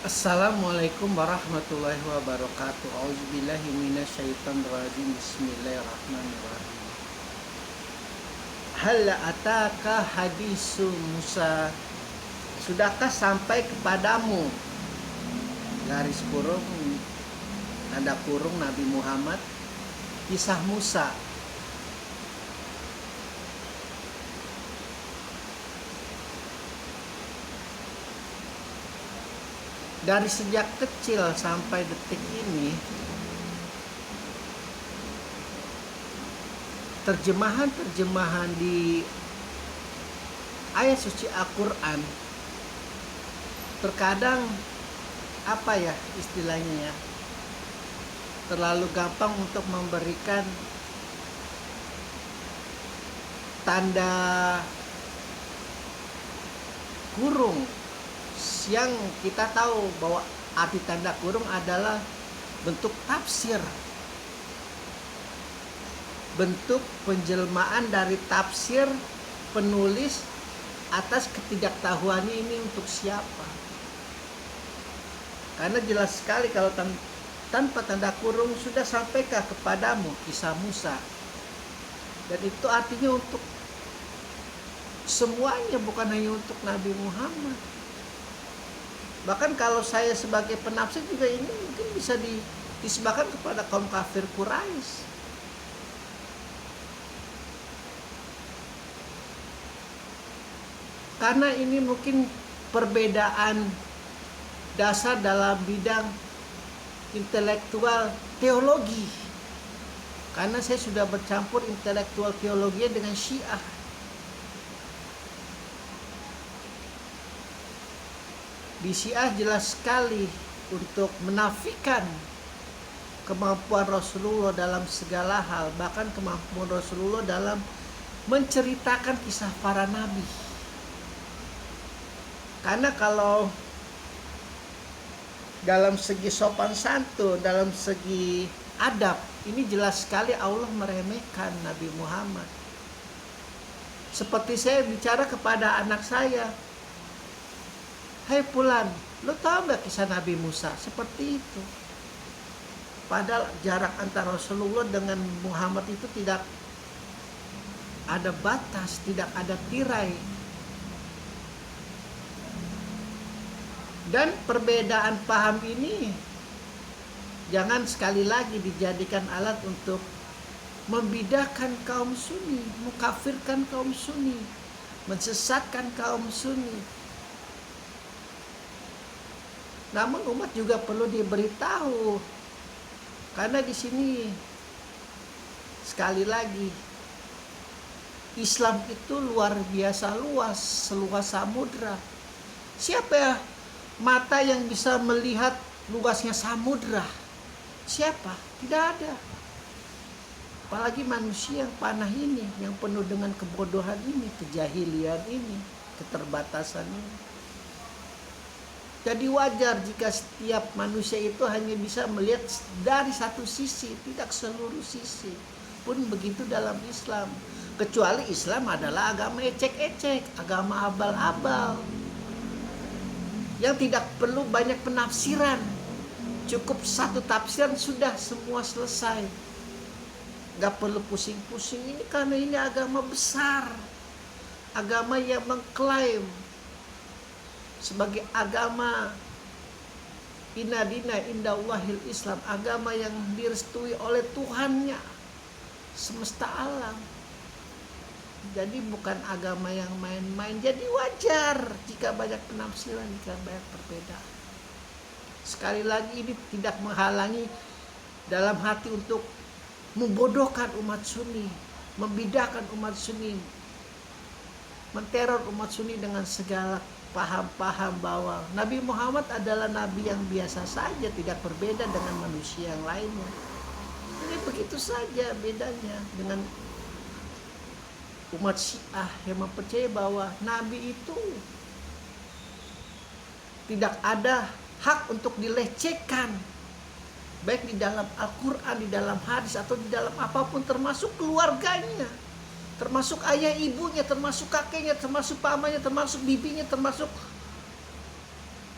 Assalamualaikum warahmatullahi wabarakatuh. Auzubillahi minasyaitonirrajim. Bismillahirrahmanirrahim. Hal ataka hadisu Musa? Sudahkah sampai kepadamu, garis kurung, tanda kurung, Nabi Muhammad, kisah Musa? Dari sejak kecil sampai detik ini, terjemahan di ayat suci Al-Quran terkadang istilahnya terlalu gampang untuk memberikan tanda kurung yang kita tahu bahwa arti tanda kurung adalah bentuk tafsir, bentuk penjelmaan dari tafsir penulis atas ketidaktahuannya ini untuk siapa. Karena jelas sekali kalau tanpa tanda kurung, sudah sampaikah kepadamu kisah Musa, dan itu artinya untuk semuanya, bukan hanya untuk Nabi Muhammad. Bahkan kalau saya sebagai penafsir juga ini mungkin bisa disebabkan kepada kaum kafir Quraisy. Karena ini mungkin perbedaan dasar dalam bidang intelektual teologi. Karena saya sudah bercampur intelektual teologi dengan Syiah. Di Syiah jelas sekali untuk menafikan kemampuan Rasulullah dalam segala hal, bahkan kemampuan Rasulullah dalam menceritakan kisah para nabi. Karena kalau dalam segi sopan santun, dalam segi adab, ini jelas sekali Allah meremehkan Nabi Muhammad. Seperti saya bicara kepada anak saya, "Hai Fulan, lo tahu gak kisah Nabi Musa?" Seperti itu. Padahal jarak antara Rasulullah dengan Muhammad itu tidak ada batas, tidak ada tirai. Dan perbedaan paham ini jangan sekali lagi dijadikan alat untuk membedakan kaum Sunni, mengkafirkan kaum Sunni, mensesatkan kaum Sunni. Namun umat juga perlu diberitahu, karena di sini sekali lagi Islam itu luar biasa luas, seluas samudra. Siapa ya mata yang bisa melihat luasnya samudra? Siapa? Tidak ada. Apalagi manusia yang panah ini, yang penuh dengan kebodohan ini, kejahilian ini, keterbatasan ini. Jadi wajar jika setiap manusia itu hanya bisa melihat dari satu sisi, tidak seluruh sisi. Pun begitu dalam Islam. Kecuali Islam adalah agama ecek-ecek, agama abal-abal, yang tidak perlu banyak penafsiran. Cukup satu tafsiran sudah semua selesai. Gak perlu pusing-pusing ini, karena ini agama besar. Agama yang mengklaim sebagai agama inna dina indallahil Islam, agama yang direstui oleh Tuhannya semesta alam. Jadi bukan agama yang main-main. Jadi wajar jika banyak penafsiran, jika banyak perbedaan. Sekali lagi, ini tidak menghalangi dalam hati untuk membodohkan umat Sunni, membedakan umat Sunni, menteror umat Sunni dengan segala paham-paham bahwa Nabi Muhammad adalah nabi yang biasa saja, tidak berbeda dengan manusia yang lainnya. Jadi begitu saja bedanya dengan umat Syiah yang mempercayai bahwa nabi itu tidak ada hak untuk dilecehkan, baik di dalam Al-Quran, di dalam hadis, atau di dalam apapun, termasuk keluarganya. termasuk ayah ibunya, termasuk kakeknya, termasuk pamannya, termasuk bibinya, termasuk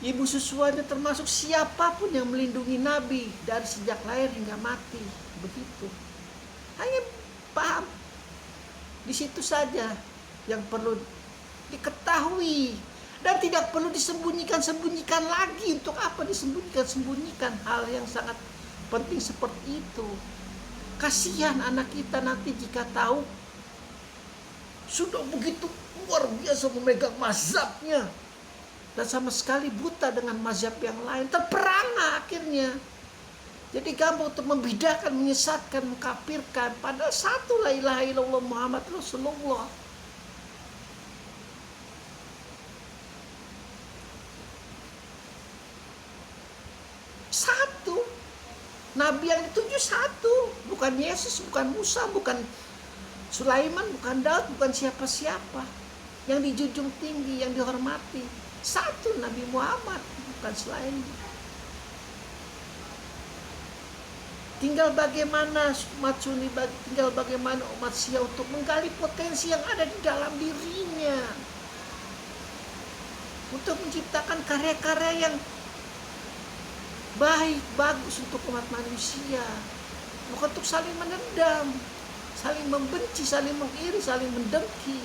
Ibu susuannya termasuk siapapun yang melindungi Nabi dari sejak lahir hingga mati. Begitu. Hanya paham. Di situ saja yang perlu diketahui. Dan tidak perlu disembunyikan-sembunyikan lagi. Untuk apa disembunyikan-sembunyikan hal yang sangat penting seperti itu. Kasihan anak kita nanti jika tahu sudah begitu luar biasa memegang mazhabnya dan sama sekali buta dengan mazhab yang lain, terperangah akhirnya. Jadi gampang untuk membedakan, menyesatkan, mengkafirkan. Padahal satu, la ilaha illallah Muhammad Rasulullah. Satu. Nabi yang dituju satu. Bukan Yesus, bukan Musa, bukan Sulaiman, bukan Daud, bukan siapa-siapa. Yang dijunjung tinggi, yang dihormati. Satu, Nabi Muhammad, bukan selain. Tinggal bagaimana umat Sunni, tinggal bagaimana umat Syiah untuk menggali potensi yang ada di dalam dirinya. Untuk menciptakan karya-karya yang baik, bagus untuk umat manusia. Bukan untuk saling menendam, saling membenci, saling mengiri, saling mendengki.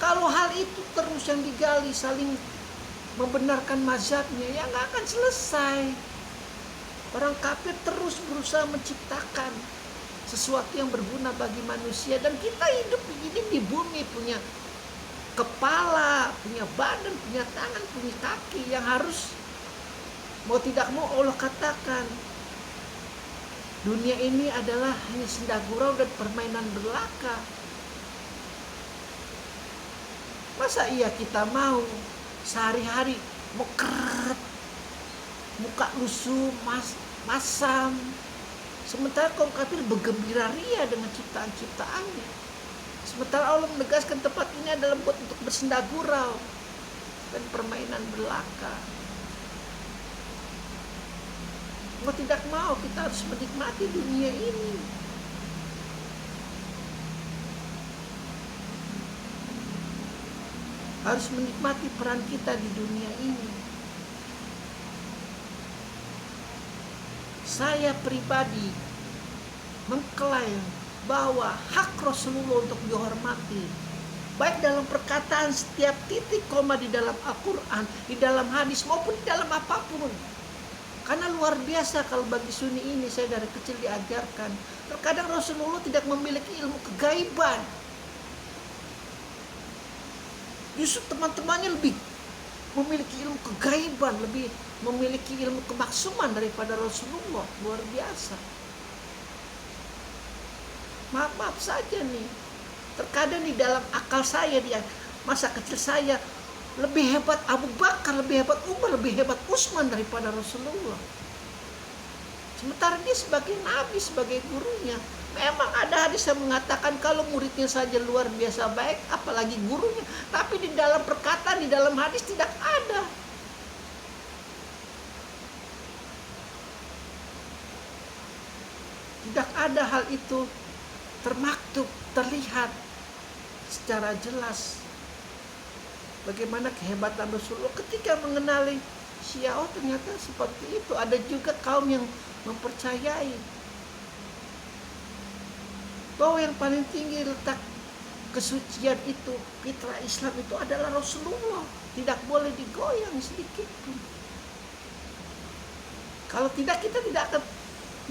Kalau hal itu terus yang digali, saling membenarkan mazhabnya, ya nggak akan selesai. Orang kafir terus berusaha menciptakan sesuatu yang berguna bagi manusia. Dan kita hidup ini di bumi, punya kepala, punya badan, punya tangan, punya kaki, yang harus mau tidak mau Allah katakan dunia ini adalah hanya senda gurau dan permainan belaka. Masa iya kita mau sehari-hari mekeret, muka lusuh, masam, sementara kaum kafir bergembira ria dengan ciptaan-ciptaannya. Sementara Allah menegaskan tempat ini adalah buat untuk bersenda gurau dan permainan belaka. Mau tidak mau kita harus menikmati dunia ini. Harus menikmati peran kita di dunia ini. Saya pribadi mengklaim bahwa hak Rasulullah untuk dihormati, baik dalam perkataan setiap titik koma di dalam Al-Quran, di dalam hadis, maupun di dalam apapun. Karena luar biasa kalau bagi Sunni ini, saya dari kecil diajarkan, terkadang Rasulullah tidak memiliki ilmu kegaiban. Justru teman-temannya lebih memiliki ilmu kegaiban, lebih memiliki ilmu kemaksuman daripada Rasulullah. Luar biasa. Maaf saja nih, terkadang di dalam akal saya, di masa kecil saya, lebih hebat Abu Bakar, lebih hebat Umar, lebih hebat Utsman daripada Rasulullah. Sementara dia sebagai nabi, sebagai gurunya. Memang ada hadis yang mengatakan kalau muridnya saja luar biasa baik, apalagi gurunya. Tapi di dalam perkataan, di dalam hadis tidak ada. Tidak ada hal itu termaktub, terlihat secara jelas. Bagaimana kehebatan Rasulullah ketika mengenali Syiah, oh ternyata seperti itu. Ada juga kaum yang mempercayai bahwa yang paling tinggi letak kesucian itu, fitrah Islam itu adalah Rasulullah. Tidak boleh digoyang sedikit pun. Kalau tidak, kita tidak akan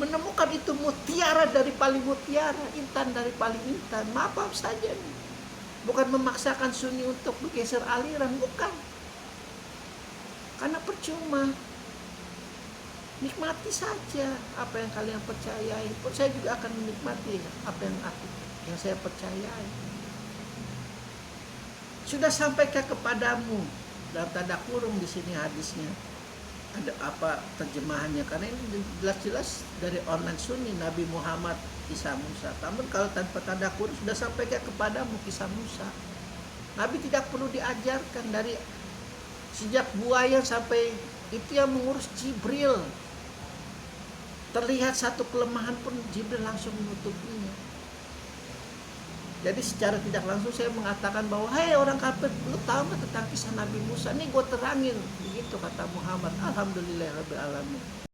menemukan itu mutiara dari paling mutiara, intan dari paling intan. Maaf saja nih. Bukan memaksakan Sunni untuk bergeser aliran, bukan. Karena percuma. Nikmati saja apa yang kalian percayai. Saya juga akan menikmati apa yang saya percayai. Sudah sampaikah kepadamu, dalam tanda kurung di sini hadisnya. Ada apa terjemahannya? Karena ini jelas-jelas dari online Sunni, Nabi Muhammad kisah Musa. Namun kalau tanpa tanda kurung, sudah sampaikan kepadamu kisah Musa. Nabi tidak perlu diajarkan, dari sejak buaya sampai itu yang mengurus Jibril. Terlihat satu kelemahan pun Jibril langsung menutupinya. Jadi secara tidak langsung saya mengatakan bahwa, hei orang kafir, lu tahu nggak tentang kisah Nabi Musa? Nih gue terangin, begitu kata Muhammad. Alhamdulillahirabbil alamin.